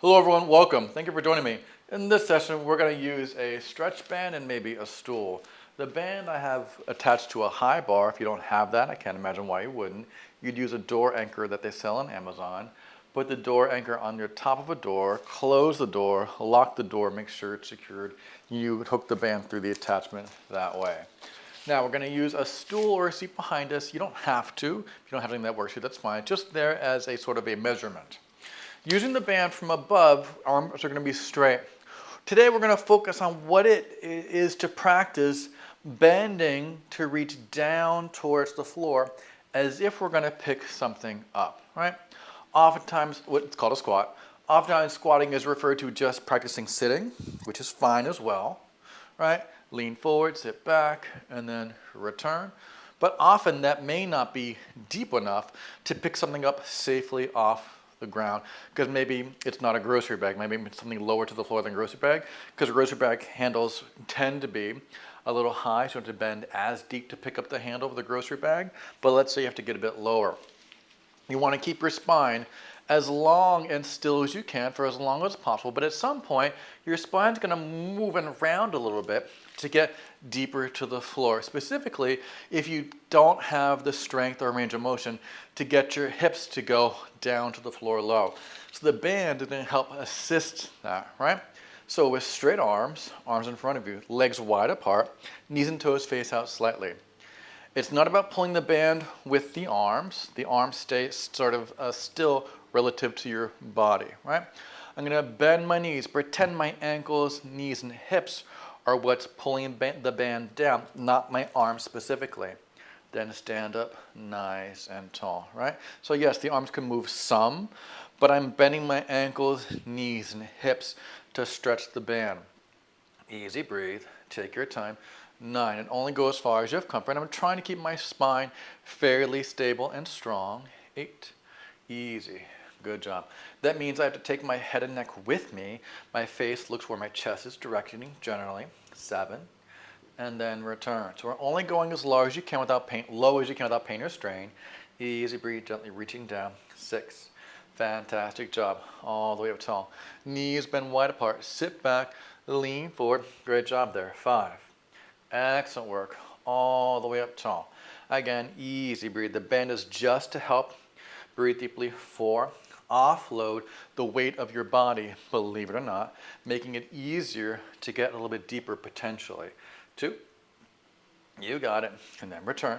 Hello everyone, welcome. Thank you for joining me. In this session, we're going to use a stretch band and maybe a stool. The band I have attached to a high bar. If you don't have that, I can't imagine why you wouldn't. You'd use a door anchor that they sell on Amazon. Put the door anchor on your top of a door, close the door, lock the door, make sure it's secured. You would hook the band through the attachment that way. Now we're going to use a stool or a seat behind us. You don't have to. If you don't have anything that works for you, that's fine. Just there as a sort of a measurement. Using the band from above, arms are going to be straight. Today we're going to focus on what it is to practice bending to reach down towards the floor as if we're going to pick something up, right? Oftentimes, what's called a squat. Oftentimes squatting is referred to just practicing sitting, which is fine as well, right? Lean forward, sit back, and then return. But often that may not be deep enough to pick something up safely off the ground, because maybe it's not a grocery bag, maybe it's something lower to the floor than a grocery bag, because grocery bag handles tend to be a little high, so you don't have to bend as deep to pick up the handle of the grocery bag. But let's say you have to get a bit lower. You want to keep your spine as long and still as you can for as long as possible, but at some point your spine's going to move around a little bit to get deeper to the floor, specifically if you don't have the strength or range of motion to get your hips to go down to the floor low. So the band is going to help assist that, right? So with straight arms, arms in front of you, legs wide apart, knees and toes face out slightly. It's not about pulling the band with the arms. The arms stay sort of still relative to your body, right? I'm going to bend my knees, pretend my ankles, knees, and hips are what's pulling the band down, not my arms specifically. Then stand up nice and tall, right? So yes, the arms can move some, but I'm bending my ankles, knees, and hips to stretch the band. Easy breathe, take your time. 9, and only go as far as you have comfort. I'm trying to keep my spine fairly stable and strong. 8, easy, good job. That means I have to take my head and neck with me. My face looks where my chest is directing generally. 7, and then return. So we're only going as low as you can without pain, low as you can without pain or strain. Easy breathe, gently reaching down. 6, fantastic job, all the way up tall. Knees bend wide apart, sit back, lean forward. Great job there. 5. Excellent work, all the way up tall. Again, easy breathe. The bend is just to help. Breathe deeply. 4, offload the weight of your body, believe it or not, making it easier to get a little bit deeper potentially. 2, you got it, and then return.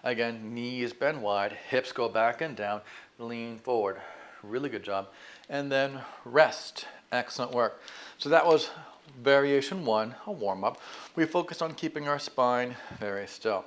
Again, knees bend wide, hips go back and down, lean forward. Really good job. And then rest. Excellent work. So that was variation 1, a warm-up. We focused on keeping our spine very still.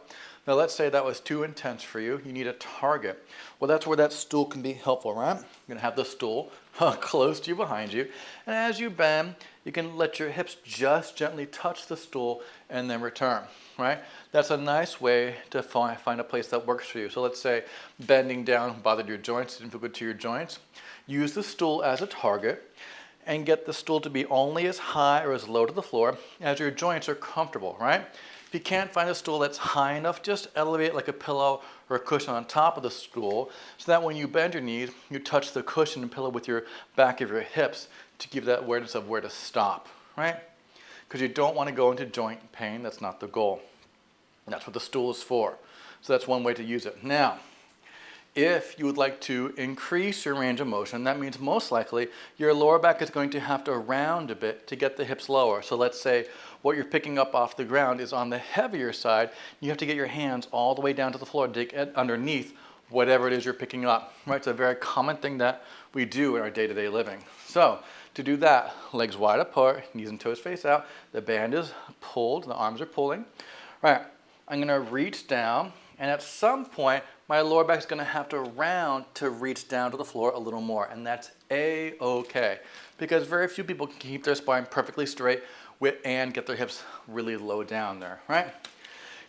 Now let's say that was too intense for you. You need a target. Well, that's where that stool can be helpful, right? You're going to have the stool close to you, behind you. And as you bend, you can let your hips just gently touch the stool and then return, right? That's a nice way to find a place that works for you. So let's say bending down bothered your joints, didn't feel good to your joints. Use the stool as a target and get the stool to be only as high or as low to the floor as your joints are comfortable, right? If you can't find a stool that's high enough, just elevate like a pillow or a cushion on top of the stool so that when you bend your knees, you touch the cushion and pillow with your back of your hips to give that awareness of where to stop, right? Because you don't want to go into joint pain. That's not the goal. And that's what the stool is for. So that's one way to use it. Now, if you would like to increase your range of motion, that means most likely your lower back is going to have to round a bit to get the hips lower. So let's say what you're picking up off the ground is on the heavier side. You have to get your hands all the way down to the floor to get underneath whatever it is you're picking up, right? It's a very common thing that we do in our day-to-day living. So to do that, legs wide apart, knees and toes face out, the band is pulled, the arms are pulling. All right, I'm gonna reach down, and at some point, my lower back is going to have to round to reach down to the floor a little more, and that's A-okay, because very few people can keep their spine perfectly straight and get their hips really low down there, right?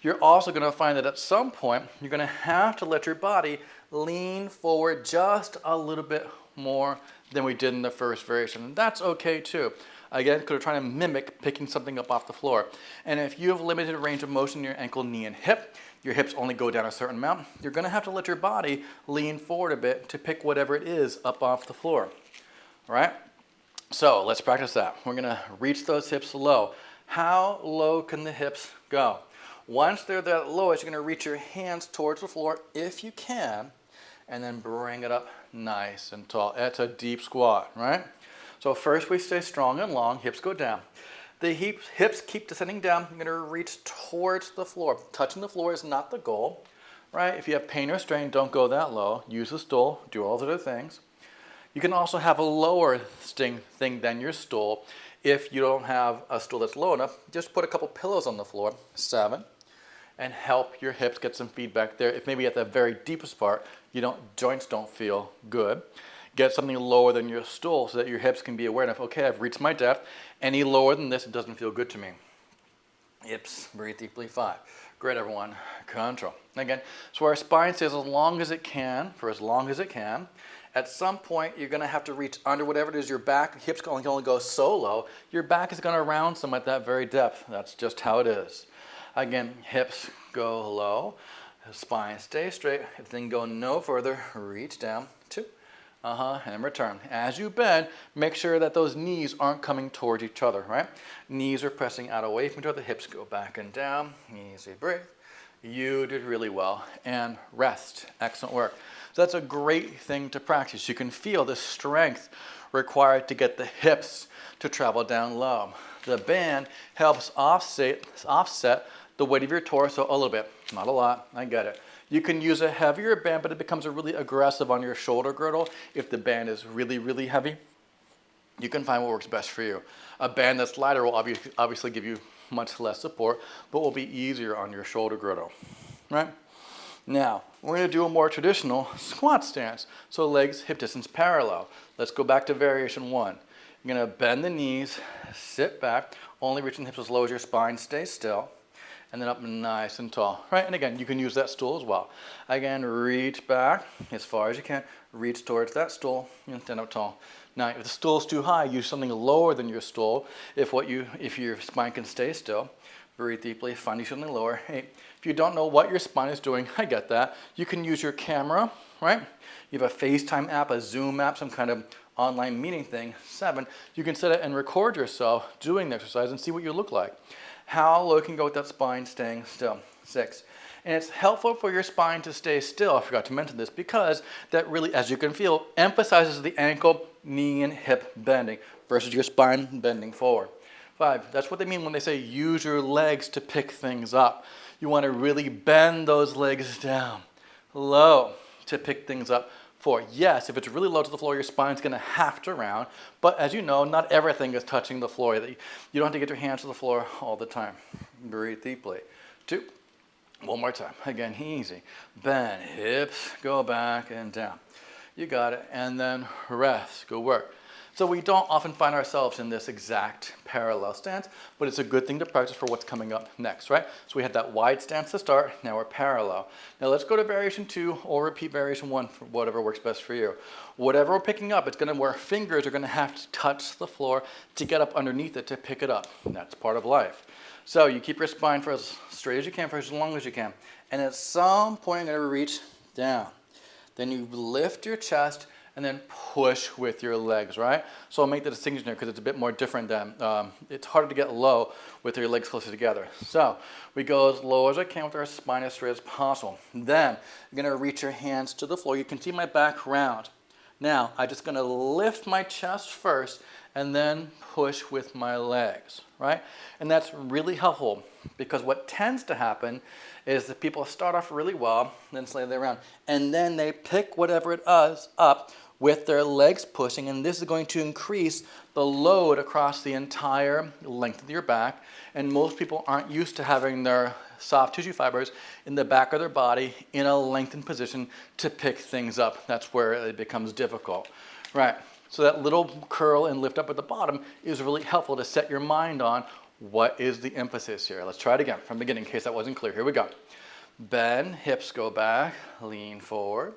You're also going to find that at some point, you're going to have to let your body lean forward just a little bit more than we did in the first variation, and that's okay too. Again, because we're trying to mimic picking something up off the floor. And if you have limited range of motion in your ankle, knee, and hip, your hips only go down a certain amount, you're going to have to let your body lean forward a bit to pick whatever it is up off the floor. All right? So let's practice that. We're gonna reach those hips low. How low can the hips go? Once they're that lowest, you're gonna reach your hands towards the floor if you can, and then bring it up nice and tall. It's a deep squat, right? So first we stay strong and long, hips go down. The hips keep descending down. You're gonna reach towards the floor. Touching the floor is not the goal, right? If you have pain or strain, don't go that low. Use the stool, do all those other things. You can also have a lower thing than your stool. If you don't have a stool that's low enough, just put a couple pillows on the floor, 7, and help your hips get some feedback there. If maybe at the very deepest part, joints don't feel good, get something lower than your stool so that your hips can be aware enough, okay, I've reached my depth. Any lower than this, it doesn't feel good to me. Hips, breathe deeply, 5. Great, everyone, control. Again, so our spine stays as long as it can, for as long as it can. At some point, you're gonna have to reach under whatever it is your back, hips can only go so low, your back is gonna round some at that very depth. That's just how it is. Again, hips go low, spine stay straight. If they can go no further, reach down, 2, and return. As you bend, make sure that those knees aren't coming towards each other, right? Knees are pressing out away from each other, hips go back and down, easy breathe. You did really well, and rest, excellent work. So that's a great thing to practice. You can feel the strength required to get the hips to travel down low. The band helps offset the weight of your torso a little bit. Not a lot, I get it. You can use a heavier band, but it becomes really aggressive on your shoulder girdle if the band is really, really heavy. You can find what works best for you. A band that's lighter will obviously give you much less support, but will be easier on your shoulder girdle, right? Now, we're gonna do a more traditional squat stance. So legs hip distance parallel. Let's go back to variation 1. You're gonna bend the knees, sit back, only reaching the hips as low as your spine, stay still, and then up nice and tall, right? And again, you can use that stool as well. Again, reach back as far as you can, reach towards that stool, and stand up tall. Now, if the stool's too high, use something lower than your stool. If your spine can stay still, breathe deeply, find you something lower. Hey, if you don't know what your spine is doing, I get that. You can use your camera, right? You have a FaceTime app, a Zoom app, some kind of online meeting thing. 7, you can set it and record yourself doing the exercise and see what you look like. How low can you go with that spine staying still? 6. And it's helpful for your spine to stay still, I forgot to mention this, because that really, as you can feel, emphasizes the ankle, knee, and hip bending versus your spine bending forward. 5, that's what they mean when they say use your legs to pick things up. You want to really bend those legs down low to pick things up. 4, yes, if it's really low to the floor, your spine's going to have to round, but as you know, not everything is touching the floor. You don't have to get your hands to the floor all the time. Breathe deeply. 2, one more time. Again, easy. Bend, hips, go back and down. You got it, and then rest, good work. So we don't often find ourselves in this exact parallel stance, but it's a good thing to practice for what's coming up next, right? So we had that wide stance to start, now we're parallel. Now let's go to variation 2 or repeat variation 1 for whatever works best for you. Whatever we're picking up, it's gonna where fingers are gonna have to touch the floor to get up underneath it to pick it up. And that's part of life. So you keep your spine for as straight as you can, for as long as you can. And at some point, you're gonna reach down. Then you lift your chest and then push with your legs, right? So I'll make the distinction here because it's a bit more different than, it's harder to get low with your legs closer together. So we go as low as I can with our spine as straight as possible. Then you're gonna reach your hands to the floor. You can see my back round. Now, I'm just gonna lift my chest first and then push with my legs, right? And that's really helpful because what tends to happen is that people start off really well, then slowly around, and then they pick whatever it is up with their legs pushing, and this is going to increase the load across the entire length of your back, and most people aren't used to having their soft tissue fibers in the back of their body in a lengthened position to pick things up. That's where it becomes difficult, right? So that little curl and lift up at the bottom is really helpful to set your mind on what is the emphasis here. Let's try it again from the beginning in case that wasn't clear. Here we go. Bend, hips go back, lean forward.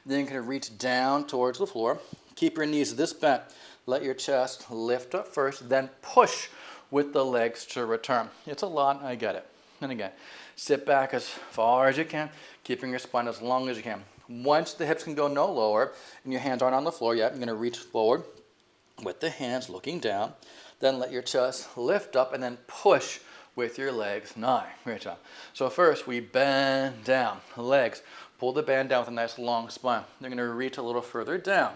Then you're going to reach down towards the floor. Keep your knees this bent. Let your chest lift up first, then push with the legs to return. It's a lot, I get it. And again, sit back as far as you can, keeping your spine as long as you can. Once the hips can go no lower and your hands aren't on the floor yet, you're going to reach forward with the hands looking down. Then let your chest lift up and then push with your legs. 9. Great job. So first we bend down, legs. Pull the band down with a nice long spine. You're going to reach a little further down.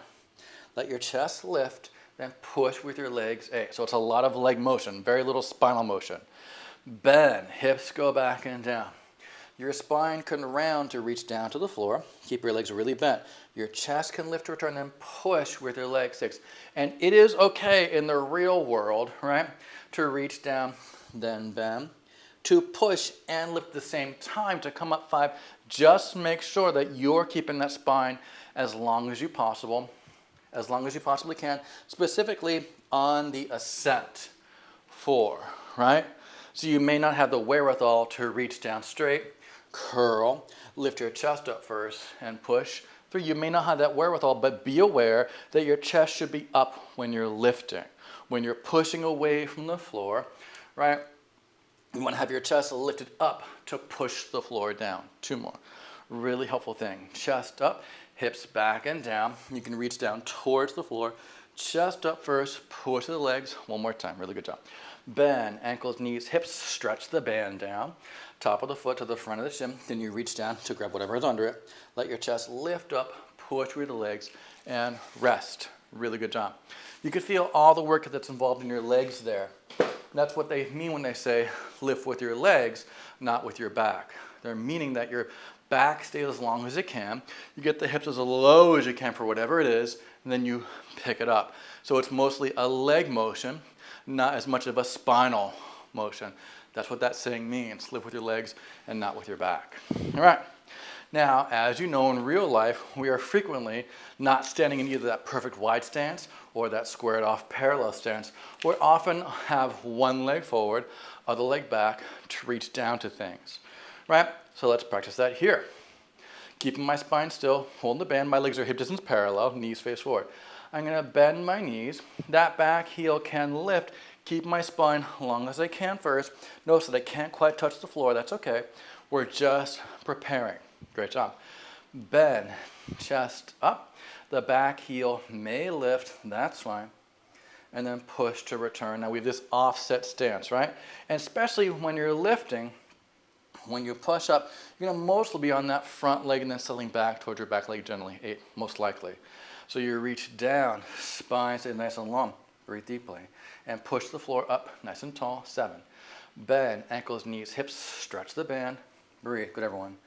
Let your chest lift, then push with your legs. 8. So it's a lot of leg motion, very little spinal motion. Bend, hips go back and down. Your spine can round to reach down to the floor. Keep your legs really bent. Your chest can lift to return, then push with your legs. 6. And it is okay in the real world, right, to reach down, then bend, to push and lift at the same time to come up 5. Just make sure that you're keeping that spine as long as you possibly can, specifically on the ascent. 4, right? So you may not have the wherewithal to reach down straight, curl, lift your chest up first, and push. 3, you may not have that wherewithal, but be aware that your chest should be up when you're lifting. When you're pushing away from the floor, right? You want to have your chest lifted up to push the floor down. 2 more. Really helpful thing. Chest up, hips back and down. You can reach down towards the floor. Chest up first, push the legs. 1 more time. Really good job. Bend, ankles, knees, hips, stretch the band down. Top of the foot to the front of the shin. Then you reach down to grab whatever is under it. Let your chest lift up, push with the legs, and rest. Really good job. You can feel all the work that's involved in your legs there. That's what they mean when they say lift with your legs, not with your back. They're meaning that your back stays as long as it can. You get the hips as low as you can for whatever it is, and then you pick it up. So it's mostly a leg motion, not as much of a spinal motion. That's what that saying means. Lift with your legs and not with your back. All right. Now, as you know, in real life, we are frequently not standing in either that perfect wide stance or that squared off parallel stance. We often have one leg forward, other leg back to reach down to things, right? So let's practice that here. Keeping my spine still, holding the band, my legs are hip distance parallel, knees face forward. I'm gonna bend my knees. That back heel can lift. Keep my spine long as I can first. Notice that I can't quite touch the floor, that's okay. We're just preparing. Great job. Bend, chest up. The back heel may lift, that's fine. And then push to return. Now we have this offset stance, right? And especially when you're lifting, when you push up, you're gonna mostly be on that front leg and then settling back towards your back leg generally, 8, most likely. So you reach down, spine stays nice and long, breathe deeply, and push the floor up nice and tall, 7. Bend, ankles, knees, hips, stretch the band, breathe, good everyone.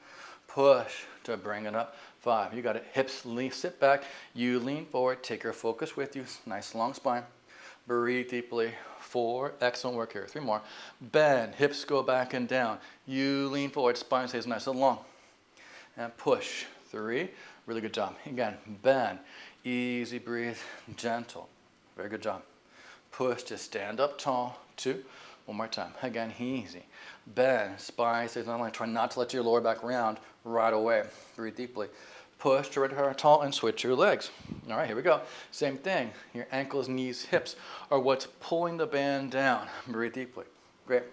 Push to bring it up, 5. You got it, hips, lean, sit back, you lean forward, take your focus with you, nice long spine, breathe deeply, 4, excellent work here, 3 more. Bend, hips go back and down, you lean forward, spine stays nice and long, and push, 3, really good job. Again, bend, easy breathe, gentle, very good job. Push to stand up tall, 2, 1 more time, again, easy. Bend, spine stays on line, try not to let your lower back round right away, breathe deeply. Push to return tall and switch your legs. All right, here we go. Same thing, your ankles, knees, hips are what's pulling the band down, breathe deeply. Great,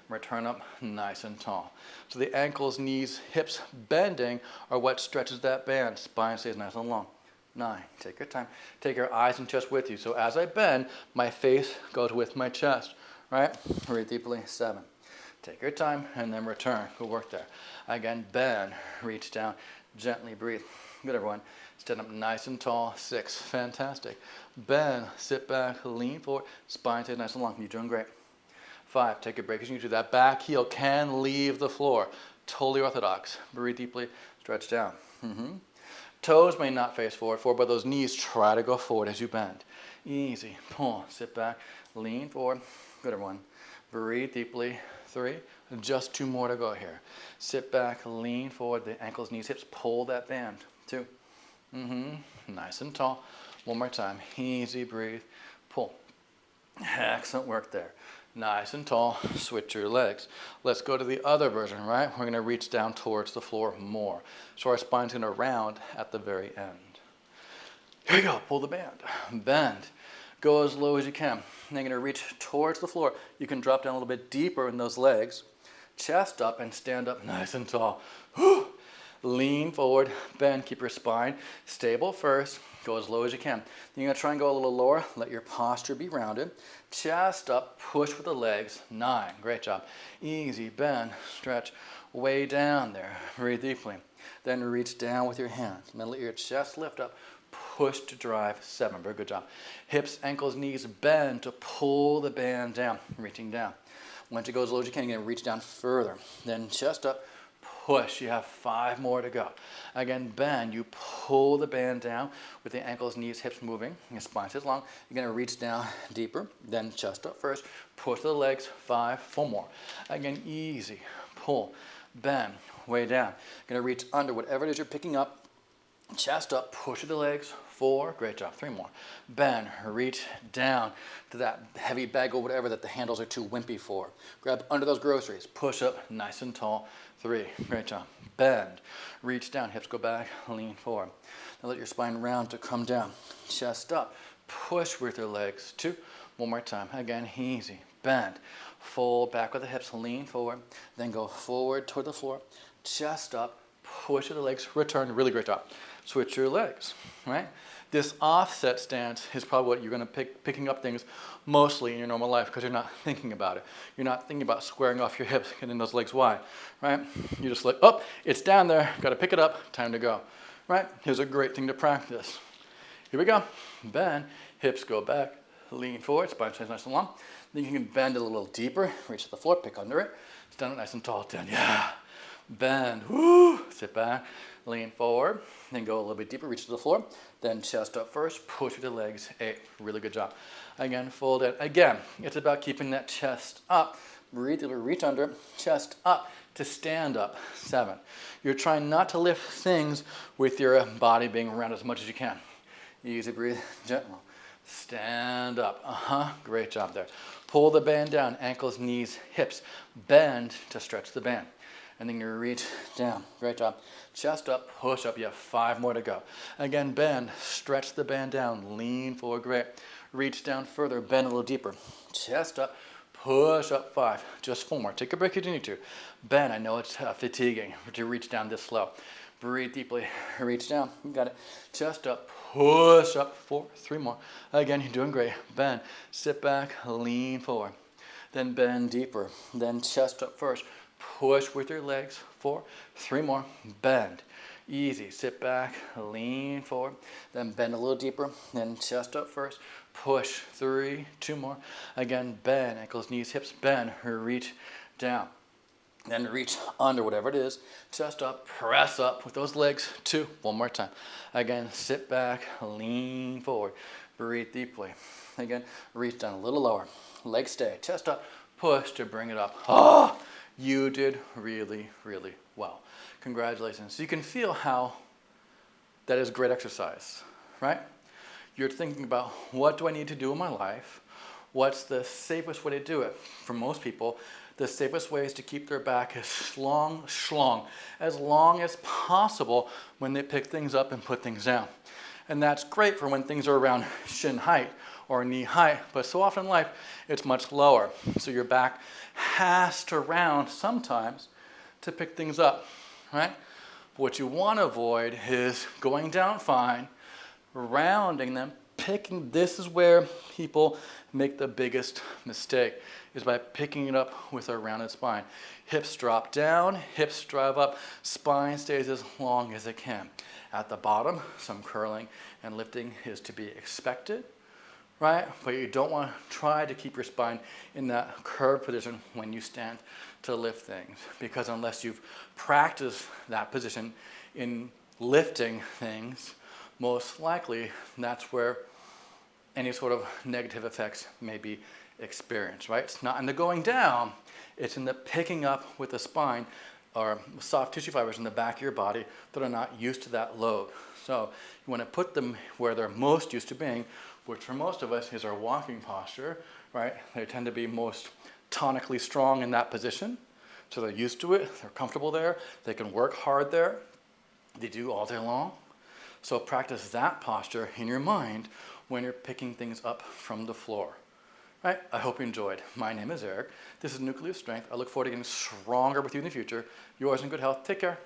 return up nice and tall. So the ankles, knees, hips bending are what stretches that band, spine stays nice and long. 9, take your time, take your eyes and chest with you. So as I bend, my face goes with my chest, right? Breathe deeply, 7. Take your time and then return, good work there. Again, bend, reach down, gently breathe. Good everyone, stand up nice and tall, 6, fantastic. Bend, sit back, lean forward, spine stays nice and long, you're doing great. 5, take a break as you do. That back heel can leave the floor, totally orthodox. Breathe deeply, stretch down. Toes may not face forward, but those knees try to go forward as you bend. Easy, pull, sit back, lean forward. Good everyone. Breathe deeply, 3, just 2 more to go here. Sit back, lean forward, the ankles, knees, hips, pull that band, 2. Nice and tall. 1 more time, easy breathe, pull. Excellent work there. Nice and tall, switch your legs. Let's go to the other version, right? We're gonna reach down towards the floor more. So our spine's gonna round at the very end. Here we go, pull the band, bend. Go as low as you can. Then you're gonna reach towards the floor. You can drop down a little bit deeper in those legs. Chest up and stand up nice and tall. Lean forward, bend, keep your spine stable first. Go as low as you can. Then you're gonna try and go a little lower. Let your posture be rounded. Chest up, push with the legs. 9, great job. Easy, bend, stretch, way down there. Breathe deeply. Then reach down with your hands. Then let your chest lift up. Push to drive. 7, very good job. Hips, ankles, knees, bend to pull the band down, reaching down. Once you go as low as you can, you're gonna reach down further. Then chest up, push. You have 5 more to go. Again, bend. You pull the band down with the ankles, knees, hips moving. Your spine stays long. You're going to reach down deeper. Then chest up first. Push the legs. 5, 4 more. Again, easy. Pull. Bend. Way down. You're going to reach under whatever it is you're picking up. Chest up. Push with the legs. 4. Great job. 3 more. Bend. Reach down to that heavy bag or whatever that the handles are too wimpy for. Grab under those groceries. Push up nice and tall. 3, great job. Bend, reach down, hips go back, lean forward. Now let your spine round to come down. Chest up, push with your legs. 2, one more time. Again, easy. Bend, fold back with the hips, lean forward. Then go forward toward the floor. Chest up, push with the legs, return. Really great job. Switch your legs, right? This offset stance is probably what you're going to picking up things mostly in your normal life because you're not thinking about it. You're not thinking about squaring off your hips, getting those legs wide, right? You just like, oh, it's down there, got to pick it up, time to go, right? Here's a great thing to practice. Here we go. Bend, hips go back, lean forward, spine stays nice and long. Then you can bend a little deeper, reach to the floor, pick under it, stand up nice and tall, 10, yeah. Bend, woo, sit back, lean forward, then go a little bit deeper, reach to the floor, then chest up first, push with the legs, 8, really good job. Again, fold it. Again, it's about keeping that chest up, breathe, reach under, chest up to stand up, 7. You're trying not to lift things with your body being around as much as you can. Easy, breathe, gentle. Stand up, great job there. Pull the band down, ankles, knees, hips, bend to stretch the band. And then you reach down. Great job. Chest up, push up. You have 5 more to go. Again, bend, stretch the band down, lean forward. Great. Reach down further, bend a little deeper. Chest up, push up. 5. Just 4 more. Take a break if you need to. Bend. I know it's fatiguing to reach down this slow. Breathe deeply. Reach down. You got it. Chest up, push up. 4. 3 more. Again, you're doing great. Bend. Sit back, lean forward. Then bend deeper. Then chest up first. Push with your legs. 4, 3 more. Bend. Easy. Sit back, lean forward. Then bend a little deeper. Then chest up first. Push. 3, 2 more. Again, bend. Ankles, knees, hips. Bend. Reach down. Then reach under whatever it is. Chest up. Press up with those legs. 2. One more time. Again, sit back, lean forward. Breathe deeply. Again, reach down a little lower. Legs stay. Chest up. Push to bring it up. You did really, really well. Congratulations. So you can feel how that is great exercise, right? You're thinking about, what do I need to do in my life? What's the safest way to do it? For most people, the safest way is to keep their back as long as possible when they pick things up and put things down. And that's great for when things are around shin height or knee height, but so often in life, it's much lower. So your back has to round sometimes to pick things up, right? But what you want to avoid is going down fine, rounding them, picking. This is where people make the biggest mistake, is by picking it up with a rounded spine. Hips drop down, hips drive up, spine stays as long as it can. At the bottom, some curling and lifting is to be expected, right? But you don't want to try to keep your spine in that curved position when you stand to lift things, because unless you've practiced that position in lifting things, most likely that's where any sort of negative effects may be experienced, right? It's not in the going down, it's in the picking up with the spine or soft tissue fibers in the back of your body that are not used to that load. So you want to put them where they're most used to being, which for most of us is our walking posture, right? They tend to be most tonically strong in that position. So they're used to it, they're comfortable there, they can work hard there, they do all day long. So practice that posture in your mind when you're picking things up from the floor. Right? I hope you enjoyed. My name is Eric. This is Nucleus Strength. I look forward to getting stronger with you in the future. Yours in good health. Take care.